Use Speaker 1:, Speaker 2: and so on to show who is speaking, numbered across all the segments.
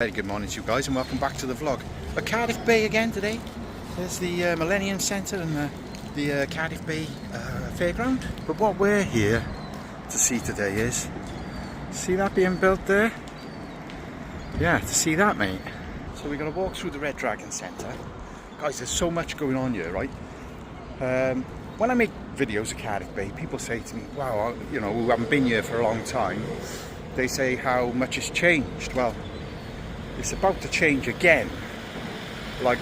Speaker 1: Very good morning to you guys and welcome back to the vlog. At Cardiff Bay again today. There's the Millennium Centre and the Cardiff Bay fairground. But what we're here to see today is, see that being built there? Yeah, to see that, mate. So we're going to walk through the Red Dragon Centre. Guys, there's so much going on here, right? When I make videos at Cardiff Bay, people say to me, wow, you know, we haven't been here for a long time. They say how much has changed. Well, it's about to change again, like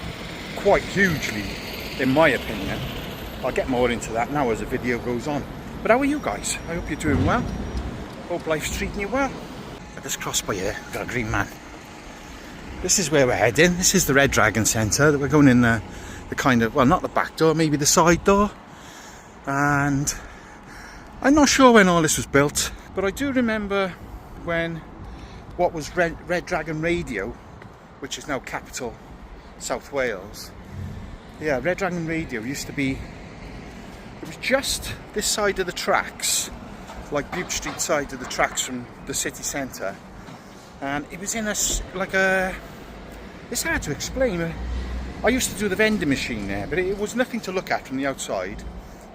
Speaker 1: quite hugely in my opinion. I'll get more into that now as the video goes on. But how are you guys? I hope you're doing well. Hope life's treating you well. At this cross by here, we've got a green man. This is where we're heading. This is the Red Dragon Centre. We're going in the kind of, well, not the back door, maybe the side door. And I'm not sure when all this was built, but I do remember when what was Red Dragon Radio, which is now Capital South Wales. Yeah, Red Dragon Radio used to be, it was just this side of the tracks, like Bute Street side of the tracks from the city centre. And it was in a, like a, it's hard to explain. I used to do the vending machine there, but it was nothing to look at from the outside.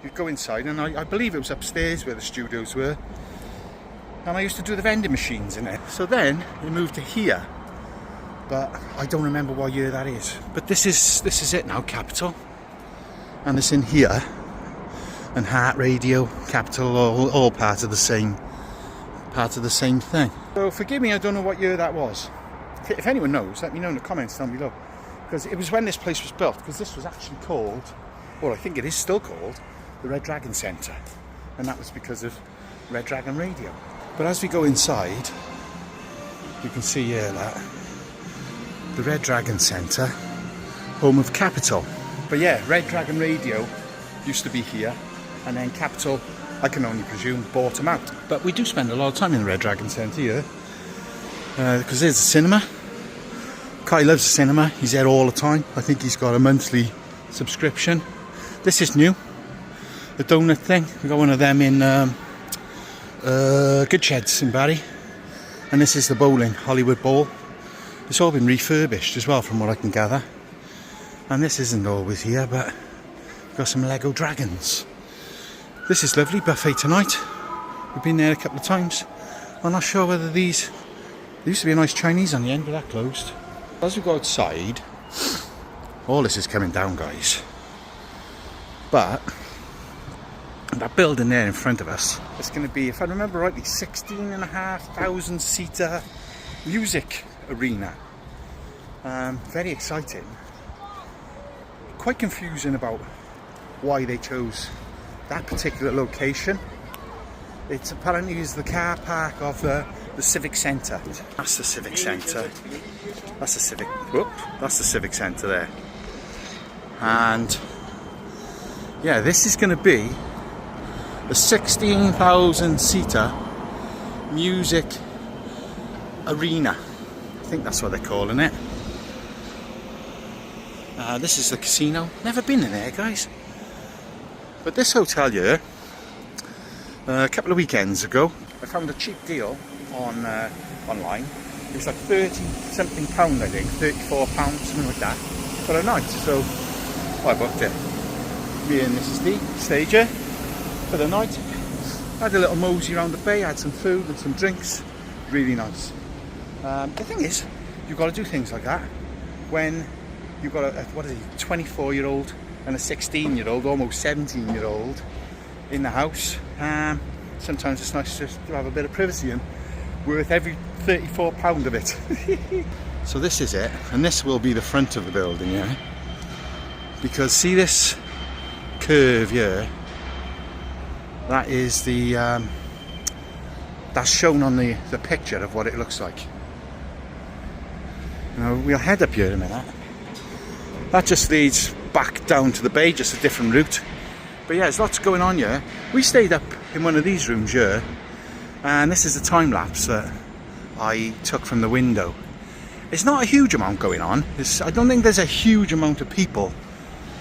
Speaker 1: You'd go inside, and I believe it was upstairs where the studios were. And I used to do the vending machines in it. So then we moved to here, but I don't remember what year that is. But this is it now, Capital, and it's in here, and Heart Radio, Capital, all part of the same thing. So forgive me, I don't know what year that was. If anyone knows, let me know in the comments down below, because it was when this place was built. Because this was actually called, or I think it is still called, the Red Dragon Centre, and that was because of Red Dragon Radio. But as we go inside, you can see here that the Red Dragon Centre, home of Capital. But yeah, Red Dragon Radio used to be here, and then Capital, I can only presume, bought them out. But we do spend a lot of time in the Red Dragon Centre here, because there's a cinema. Kai loves the cinema, he's there all the time. I think he's got a monthly subscription. This is new, the donut thing. We got one of them in Good Sheds in Barry, and this is the bowling, Hollywood Bowl. It's all been refurbished as well from what I can gather, and this isn't always here, but we've got some Lego dragons. This is lovely, buffet tonight. We've been there a couple of times. I'm not sure whether there used to be a nice Chinese on the end, but that closed. As we go outside, all this is coming down, guys, but that building there in front of us, it's going to be, if I remember rightly, 16,500 seater music arena. Very exciting. Quite confusing about why they chose that particular location. It's apparently is the car park of the Civic Centre. That's the Civic Centre. That's the Civic Centre there. And yeah, this is going to be a 16,000 seater music arena. I think that's what they're calling it. This is the casino. Never been in there, guys. But this hotel here, a couple of weekends ago, I found a cheap deal on online. It was like 30 something pound, I think, £34, something like that, for a night. So I booked it. Me and Mrs. D stayed here for the night. Had a little mosey around the bay, had some food and some drinks. Really nice. The thing is, you've got to do things like that when you've got a 24-year-old and a 16-year-old, almost 17-year-old in the house. Sometimes it's nice just to have a bit of privacy and worth every £34 of it. So this is it, and this will be the front of the building, yeah? Because see this curve here? That is the, that's shown on the picture of what it looks like. Now we'll head up here in a minute. That just leads back down to the bay, just a different route. But yeah, there's lots going on here. We stayed up in one of these rooms here, and this is a time lapse that I took from the window. It's not a huge amount going on. I don't think there's a huge amount of people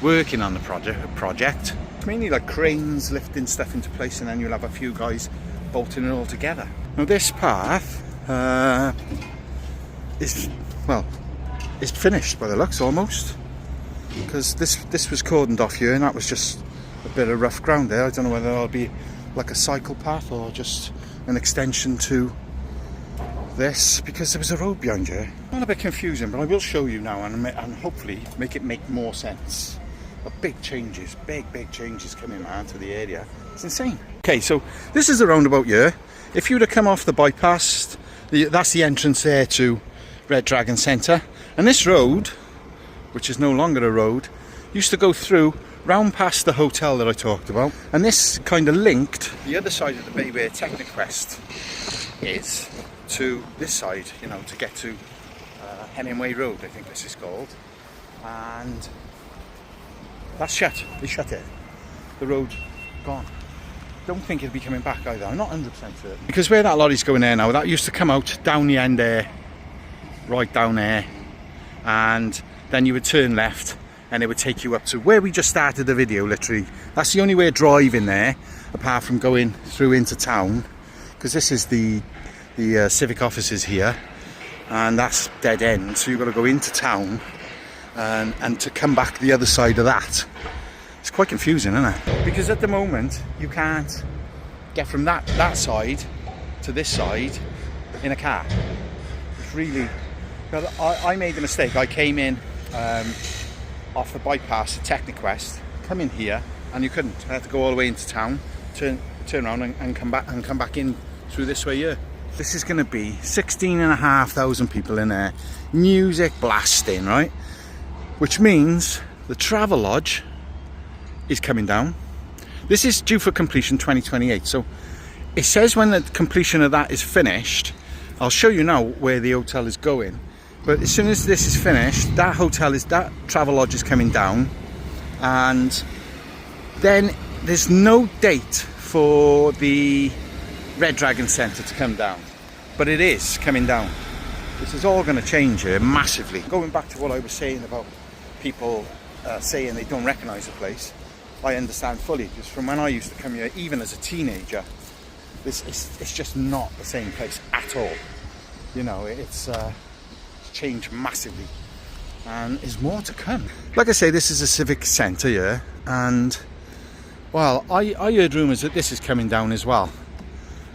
Speaker 1: working on the project. It's mainly like cranes lifting stuff into place, and then you'll have a few guys bolting it all together. Now this path is well, it's finished by the looks almost, because this was cordoned off here and that was just a bit of rough ground there. I don't know whether it'll be like a cycle path or just an extension to this, because there was a road behind here. Not a bit confusing, but I will show you now and hopefully make it make more sense. But big changes coming, man, to the area. It's insane. Okay, so this is the roundabout here. If you were to come off the bypass, that's the entrance there to Red Dragon Centre. And this road, which is no longer a road, used to go through round past the hotel that I talked about. And this kind of linked the other side of the bay where Techniquest is to this side, you know, to get to Hemingway Road, I think this is called. And that's shut. They shut it. The road gone. Don't think it'll be coming back either. I'm not 100% certain. Because where that lorry's going there now, that used to come out down the end there, right down there, and then you would turn left and it would take you up to where we just started the video, literally. That's the only way of driving there, apart from going through into town, because this is the civic offices here, and that's dead end, so you've got to go into town and to come back the other side of that. It's quite confusing, isn't it? Because at the moment you can't get from that side to this side in a car. It's really, I made the mistake. I came in off the bypass at Techniquest, come in here, and you couldn't. I had to go all the way into town, turn around and come back in through this way here. This is going to be 16,500 people in there, music blasting, right? Which means the Travelodge is coming down. This is due for completion 2028. So it says when the completion of that is finished, I'll show you now where the hotel is going. But as soon as this is finished, that Travelodge is coming down, and then there's no date for the Red Dragon Centre to come down, but it is coming down. This is all going to change here massively. Going back to what I was saying about people saying they don't recognise the place, I understand fully, because from when I used to come here, even as a teenager, it's just not the same place at all. You know, it's changed massively, and there's more to come. Like I say, this is a civic centre here, and well, I heard rumours that this is coming down as well,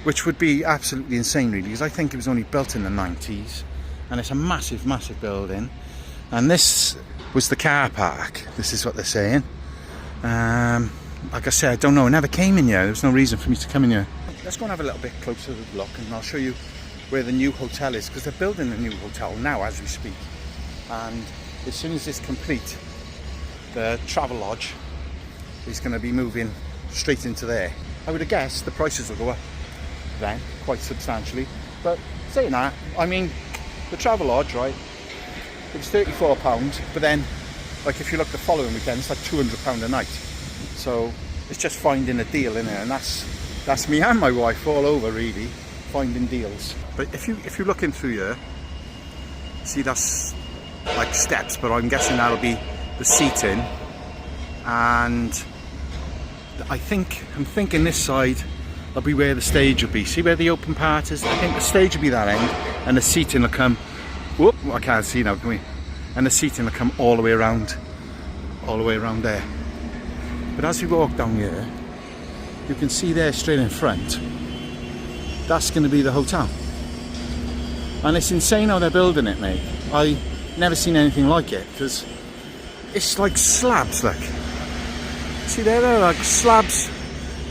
Speaker 1: which would be absolutely insane really, because I think it was only built in the 90s, and it's a massive building. And this was the car park, this is what they're saying. Like I said, I don't know, I never came in here, there was no reason for me to come in here. Let's go and have a little bit closer look, and I'll show you where the new hotel is, because they're building a new hotel now as we speak. And as soon as it's complete, the Travelodge is going to be moving straight into there. I would have guessed the prices will go up then quite substantially, but saying that, I mean, the Travelodge, right, it was £34, but then like if you look the following weekend, it's like £200 a night. So it's just finding a deal in there, and that's me and my wife all over really, finding deals. But if you're looking through here, see that's like steps, but I'm guessing that'll be the seating, and I'm thinking this side will be where the stage will be. See where the open part is? I think the stage will be that end, and the seating will come, whoop, I can't see now, can we? And the seating will come all the way around there. But as we walk down here, you can see there straight in front, that's going to be the hotel. And it's insane how they're building it, mate. I never seen anything like it, because it's like slabs, look. See there, they're like slabs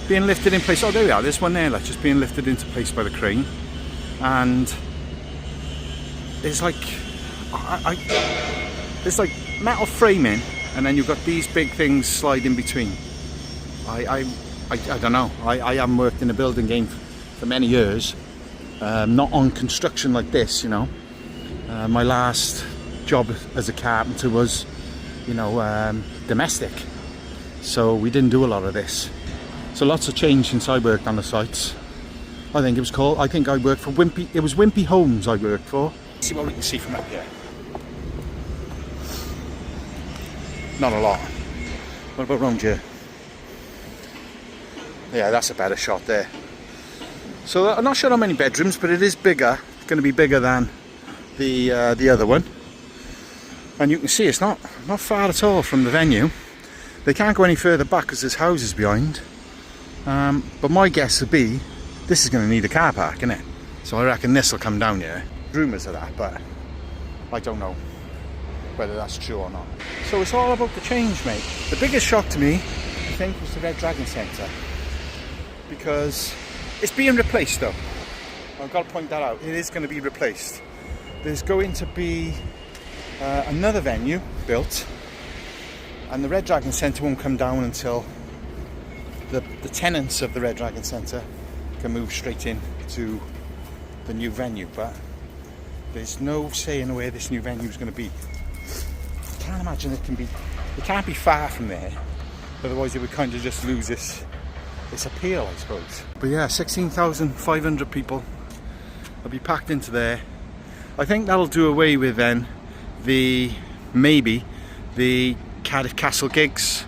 Speaker 1: being lifted in place. Oh, there we are, there's one there, like, just being lifted into place by the crane. And there's like, there's like metal framing, and then you've got these big things sliding between. I don't know. I haven't worked in a building game for many years. Not on construction like this, you know. My last job as a carpenter was, you know, domestic. So we didn't do a lot of this. So lots of change since I worked on the sites. I think I worked for Wimpy. It was Wimpy Homes I worked for. Let's see what we can see from up here. Not a lot. What about round here? Yeah, that's a better shot there. So I'm not sure how many bedrooms, but it is bigger. It's going to be bigger than the other one, and you can see it's not far at all from the venue. They can't go any further back because there's houses behind. But my guess would be this is going to need a car park, isn't it? So I reckon this will come down here. Rumours of that, but I don't know whether that's true or not. So it's all about the change, mate. The biggest shock to me, I think, was the Red Dragon Centre, because it's being replaced though. I've got to point that out. It is going to be replaced. There's going to be another venue built, and the Red Dragon Centre won't come down until the tenants of the Red Dragon Centre can move straight in to the new venue. But there's no saying where this new venue is going to be. I can't imagine it can't be far from there, otherwise it would kind of just lose its appeal, I suppose. But yeah, 16,500 people will be packed into there. I think that'll do away with then maybe the Cardiff Castle gigs,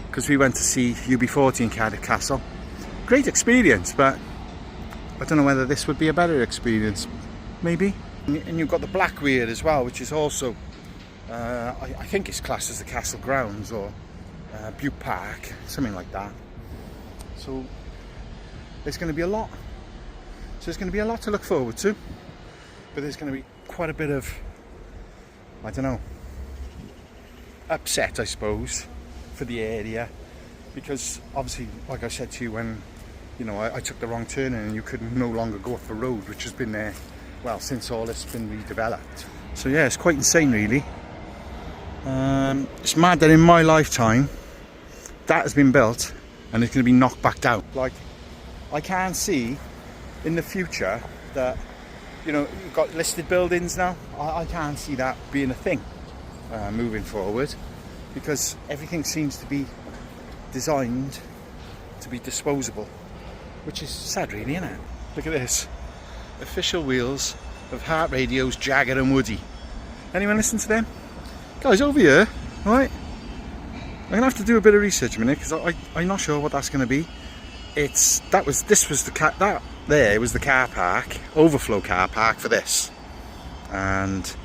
Speaker 1: because we went to see UB40 in Cardiff Castle. Great experience, but I don't know whether this would be a better experience. Maybe. And you've got the Black Weir as well, which is also I think it's classed as the Castle Grounds or Butte Park, something like that. So there's going to be a lot. So there's going to be a lot to look forward to, but there's going to be quite a bit of, I don't know, upset, I suppose, for the area, because obviously, like I said to you, when I took the wrong turn and you could no longer go up the road, which has been there, well, since all this has been redeveloped. So yeah, it's quite insane, really. It's mad that in my lifetime that has been built and it's going to be knocked back down. Like, I can't see in the future that, you've got listed buildings now. I can't see that being a thing moving forward, because everything seems to be designed to be disposable, which is sad, really, isn't it? Look at this. Official wheels of Heart Radio's Jagger and Woody. Anyone listen to them? Guys, over here, right? I'm gonna have to do a bit of research a minute, because I'm not sure what that's gonna be. This was the car park, overflow car park for this. And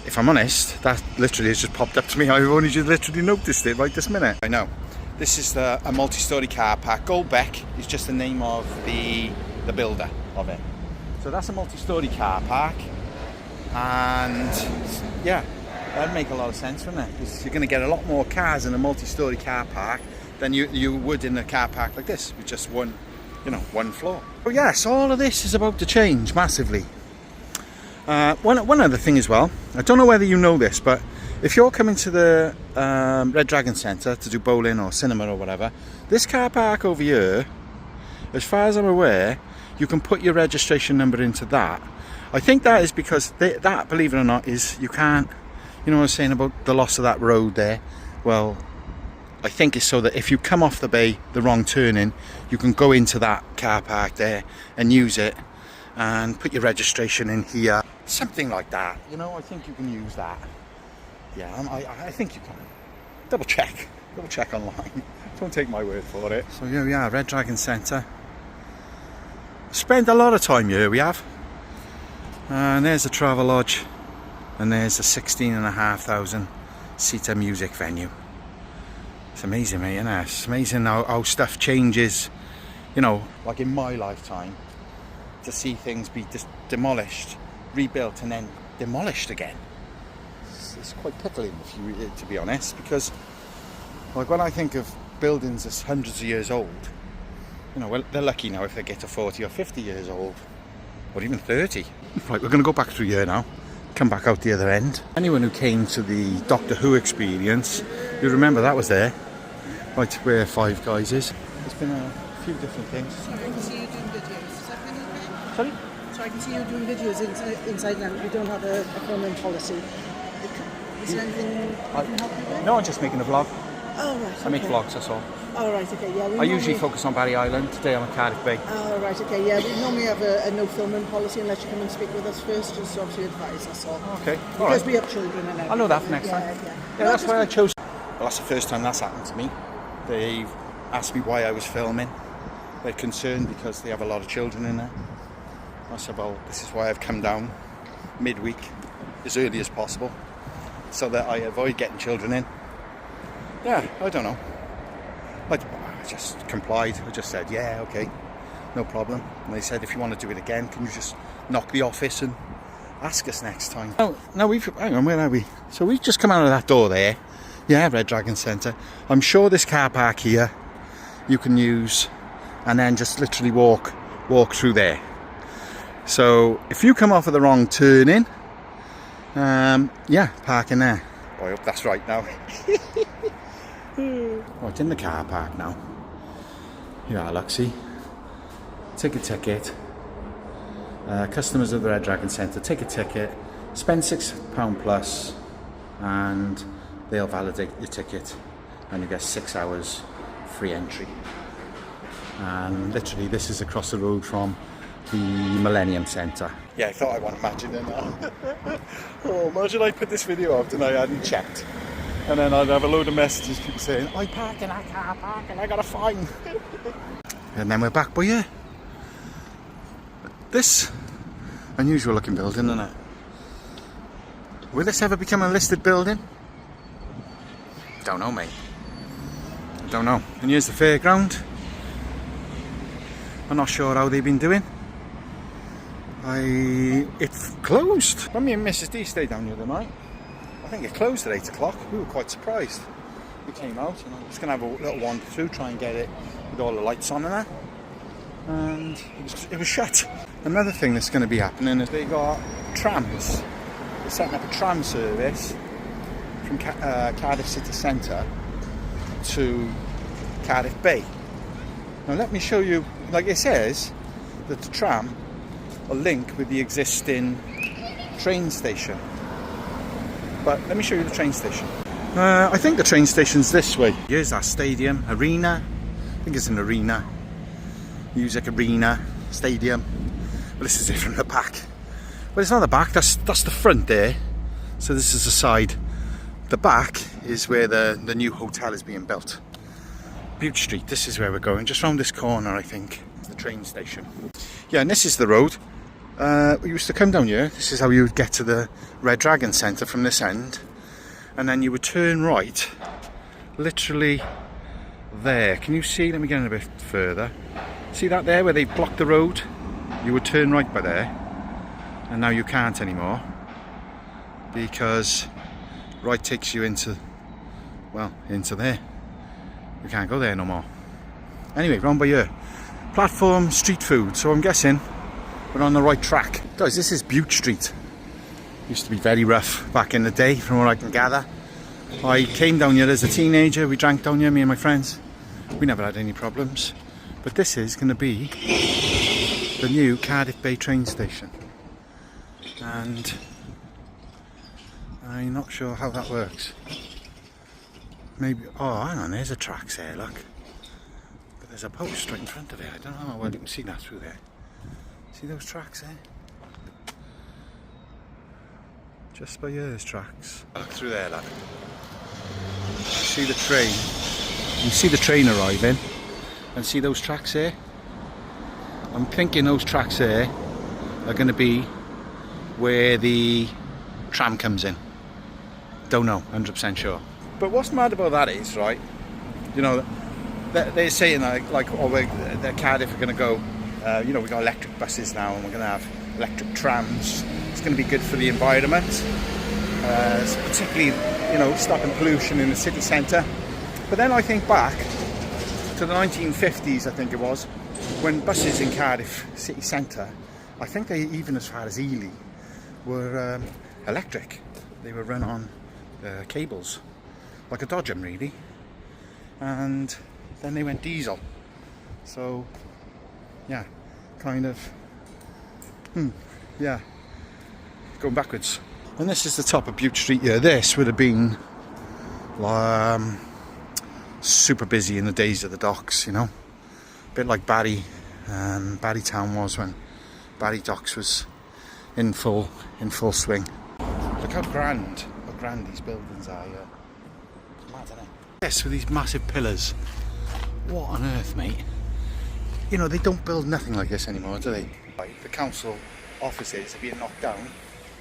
Speaker 1: if I'm honest, that literally has just popped up to me. I've only just literally noticed it right this minute. I know. This is a multi-storey car park. Goldbeck is just the name of the builder of it. So that's a multi-storey car park, and yeah, that'd make a lot of sense, wouldn't it? Because you're going to get a lot more cars in a multi-storey car park than you would in a car park like this, with just one floor. But yes, all of this is about to change massively. One other thing as well, I don't know whether you know this, but if you're coming to the Red Dragon Centre to do bowling or cinema or whatever, this car park over here, as far as I'm aware, you can put your registration number into that. I think that is because that, believe it or not, is you can't, what I was saying about the loss of that road there? Well, I think it's so that if you come off the bay, the wrong turning, you can go into that car park there and use it and put your registration in here. Something like that, I think you can use that. Yeah, I think you can. Double check online. Don't take my word for it. So here we are, Red Dragon Centre. Spent a lot of time here, we have. And there's the Travelodge, and there's the 16,500 seater music venue. It's amazing, mate, isn't it? It's amazing how stuff changes, like in my lifetime, to see things be demolished, rebuilt, and then demolished again. It's quite pickling, to be honest, because like when I think of buildings that's hundreds of years old, well, they're lucky now if they get to 40 or 50 years old, or even 30. Right, we're going to go back through here now, come back out the other end. Anyone who came to the Doctor Who experience, you remember that was there, right where Five Guys is. There's been a few different things.
Speaker 2: So I can see you doing videos. Is that really okay?
Speaker 1: Sorry?
Speaker 2: So I can see you doing videos inside now. We don't have a filming policy. Is there anything I can help you with?
Speaker 1: No, I'm just making a vlog.
Speaker 2: Oh, right.
Speaker 1: I make vlogs, that's all.
Speaker 2: Oh, right, okay, yeah.
Speaker 1: I usually focus on Barry Island. Today I'm at Cardiff Bay.
Speaker 2: Oh, right, okay, yeah. We normally have a no filming policy unless you come and speak with us first, just to obviously advise, that's all.
Speaker 1: Okay, all
Speaker 2: because
Speaker 1: right.
Speaker 2: we have children and everything.
Speaker 1: I'll know that for next time.
Speaker 2: Yeah.
Speaker 1: Yeah, that's why I chose. Well, that's the first time that's happened to me. They've asked me why I was filming. They're concerned because they have a lot of children in there. I said, well, this is why I've come down midweek as early as possible so that I avoid getting children in. Yeah, I don't know. I just complied. I just said, yeah, okay, no problem. And they said, if you want to do it again, can you just knock the office and ask us next time? Oh, no, hang on, where are we? So we've just come out of that door there. Yeah, Red Dragon Centre. I'm sure this car park here you can use and then just literally walk through there. So if you come off at the wrong turning, yeah, park in there. Oh, I hope that's right now. Oh, it's in the car park now. Here are, look, see? Ticket. Customers of the Red Dragon Centre, take a ticket, spend £6 plus, and they'll validate your ticket, and you get 6 hours free entry. And literally, this is across the road from the Millennium Centre. Yeah, I thought I want to imagine it now. Oh, imagine I put this video out and I hadn't checked. And then I'd have a load of messages, people saying, I parked in that car park and I got a fine. And then we're back by here. This unusual looking building, isn't it? Will this ever become a listed building? Don't know, mate. Don't know. And here's the fairground. I'm not sure how they've been doing. It's closed. When me and Mrs. D stayed down here the night, I think it closed at 8 o'clock. We were quite surprised. We came out and I was going to have a little wander through, try and get it with all the lights on and that. And it was shut. Another thing that's going to be happening is they got trams. They're setting up a tram service from Cardiff City Centre to Cardiff Bay. Now let me show you, like it says, that the tram will link with the existing train station. But let me show you the train station. I think the train station's this way. Here's our stadium, arena. I think it's an arena. Music arena, stadium. But this is it from the back. But it's not the back, that's the front there. So this is the side. The back is where the new hotel is being built. Bute Street, this is where we're going. Just round this corner, I think. The train station. Yeah, and this is the road. We used to come down here. This is how you would get to the Red Dragon Centre from this end. And then you would turn right. Literally there. Can you see? Let me get in a bit further. See that there where they blocked the road? You would turn right by there. And now you can't anymore. Because right takes you into, well, into there. You can't go there no more. Anyway, round by here. Platform street food. So I'm guessing we're on the right track. Guys, this is Bute Street. Used to be very rough back in the day, from what I can gather. I came down here as a teenager. We drank down here, me and my friends. We never had any problems. But this is going to be the new Cardiff Bay train station. And I'm not sure how that works. Maybe, oh hang on, there's a tracks there, look. But there's a post right in front of it. I don't know how well you can see that through there. See those tracks there? Just by here, there's tracks. Look through there, look. See the train. You see the train arriving. And see those tracks there? I'm thinking those tracks there are going to be where the tram comes in. Don't know, 100% sure. But what's mad about that is, right, you know, they're saying like oh, the Cardiff are going to go, you know, we've got electric buses now and we're going to have electric trams. It's going to be good for the environment, particularly, you know, stopping pollution in the city centre. But then I think back to the 1950s, I think it was, when buses in Cardiff city centre, I think they, even as far as Ely, were electric. They were run on cables, like a Dodgem really, and then they went diesel. So yeah, kind of yeah, going backwards. And this is the top of Bute Street here. This would have been super busy in the days of the docks, you know, a bit like Butetown was when Barry Docks was in full swing. Look how grand these buildings are here. It's mad, isn't it? Yes, with these massive pillars. What on earth, mate? You know, they don't build nothing like this anymore, do they? The council offices are being knocked down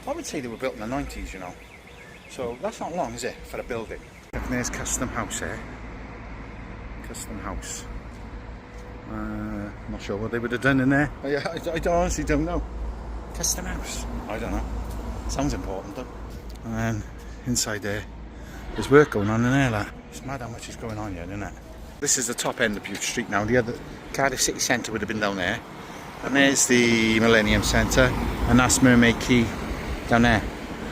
Speaker 1: I would say they were built in the 90s, you know. So that's not long, is it, for a building? And there's Custom House here. Custom House. I'm not sure what they would have done in there. I honestly don't know. Custom House. I don't know. Sounds important though. And then inside there's work going on in there. Like. It's mad how much is going on here, isn't it? This is the top end of Bute Street now. The other Cardiff City Centre would have been down there. And there's the Millennium Centre. And that's Mermaid Quay down there.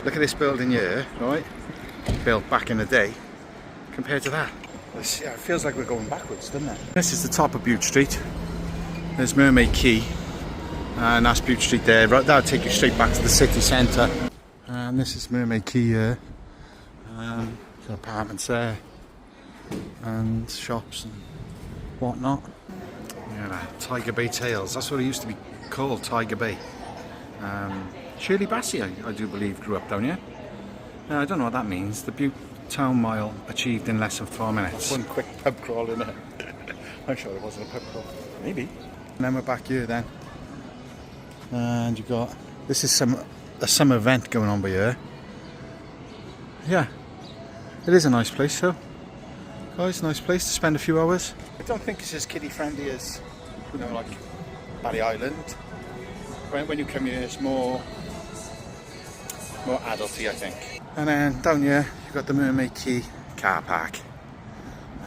Speaker 1: Look at this building here, right? Built back in the day. Compared to that. Yeah, it feels like we're going backwards, doesn't it? This is the top of Bute Street. There's Mermaid Quay. And that's Bute Street there. Right, that'll take you straight back to the city centre. And this is Mermaid Quay here. Some apartments there. And shops and whatnot. Yeah, Tiger Bay Tales. That's what it used to be called, Tiger Bay. Shirley Bassey, I do believe, grew up down here. I don't know what that means. The Butetown Mile achieved in less than 4 minutes. One quick pub crawl in it. I'm sure it wasn't a pub crawl. Maybe. And then we're back here then. And you got, this is a summer event going on by here. Yeah, it is a nice place though. Guys, nice place to spend a few hours. I don't think it's as kiddie friendly as, you know, like Barry Island. When you come here, it's more adulty, I think. And then down here, you've got the Mermaid Quay car park.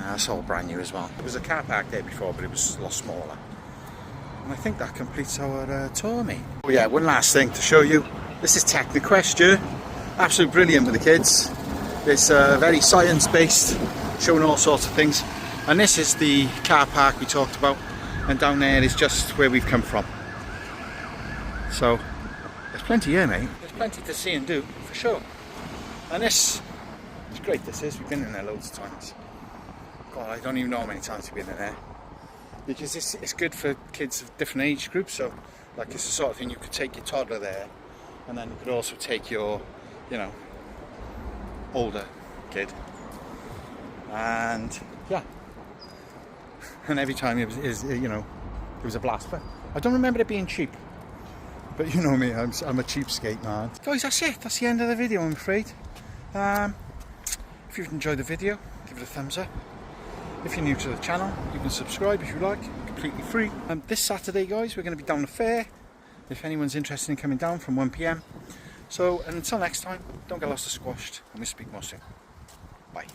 Speaker 1: That's all brand new as well. There was a car park there before, but it was a lot smaller. And I think that completes our tour, mate. Oh yeah, one last thing to show you. This is Techniquest here. Absolutely brilliant with the kids. It's very science-based, showing all sorts of things. And this is the car park we talked about. And down there is just where we've come from. So, there's plenty here, mate. There's plenty to see and do, for sure. And this is great, this is. We've been in there loads of times. God, I don't even know how many times we've been in there. Because it's good for kids of different age groups, so like it's the sort of thing you could take your toddler there, and then you could also take your, you know, older kid, and yeah, and every time it was you know, it was a blast. But I don't remember it being cheap, but you know me, I'm a cheapskate, man. Guys, that's it. That's the end of the video, I'm afraid. If you've enjoyed the video, give it a thumbs up. If you're new to the channel, you can subscribe if you like, completely free. This Saturday, guys, we're going to be down the fair, if anyone's interested in coming down from 1 PM. So, and until next time, don't get lost or squashed, and we'll speak more soon. Bye.